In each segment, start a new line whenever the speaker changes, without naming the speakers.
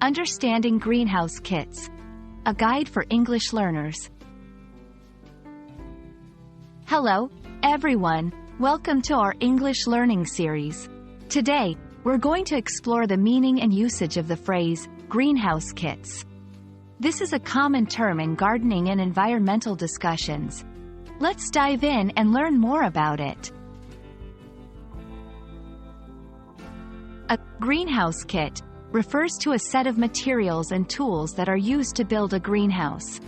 Understanding Greenhouse Kits, a guide for English learners. Hello, everyone. Welcome to our English learning series. Today, we're going to explore the meaning and usage of the phrase, greenhouse kits. This is a common term in gardening and environmental discussions. Let's dive in and learn more about it. A greenhouse kit refers to a set of materials and tools that are used to build a greenhouse.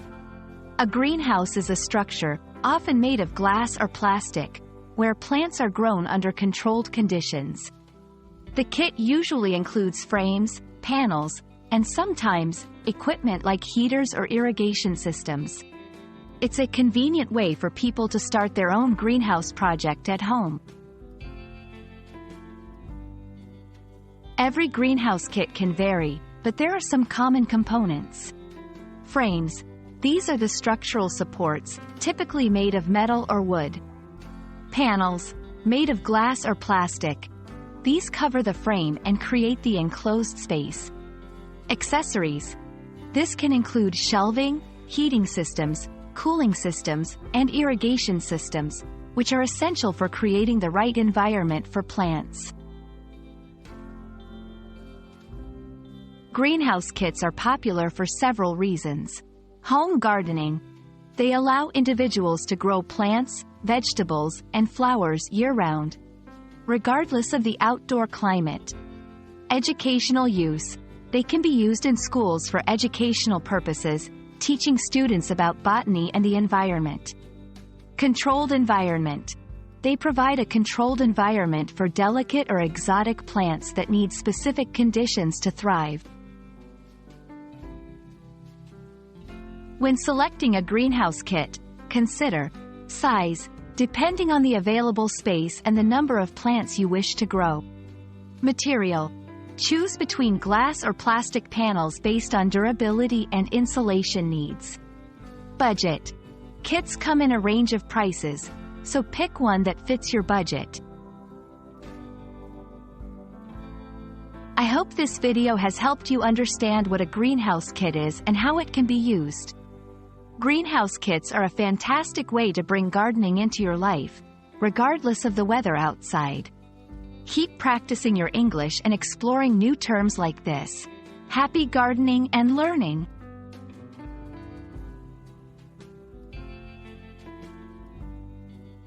A greenhouse is a structure, often made of glass or plastic, where plants are grown under controlled conditions. The kit usually includes frames, panels, and sometimes, equipment like heaters or irrigation systems. It's a convenient way for people to start their own greenhouse project at home. Every greenhouse kit can vary, but there are some common components. Frames. These are the structural supports, typically made of metal or wood. Panels. Made of glass or plastic. These cover the frame and create the enclosed space. Accessories. This can include shelving, heating systems, cooling systems, and irrigation systems, which are essential for creating the right environment for plants. Greenhouse kits are popular for several reasons. Home gardening. They allow individuals to grow plants, vegetables, and flowers year-round, regardless of the outdoor climate. Educational use. They can be used in schools for educational purposes, teaching students about botany and the environment. Controlled environment. They provide a controlled environment for delicate or exotic plants that need specific conditions to thrive. When selecting a greenhouse kit, consider size, depending on the available space and the number of plants you wish to grow. Material. Choose between glass or plastic panels based on durability and insulation needs. Budget. Kits come in a range of prices, so pick one that fits your budget. I hope this video has helped you understand what a greenhouse kit is and how it can be used. Greenhouse kits are a fantastic way to bring gardening into your life, regardless of the weather outside. Keep practicing your English and exploring new terms like this. Happy gardening and learning!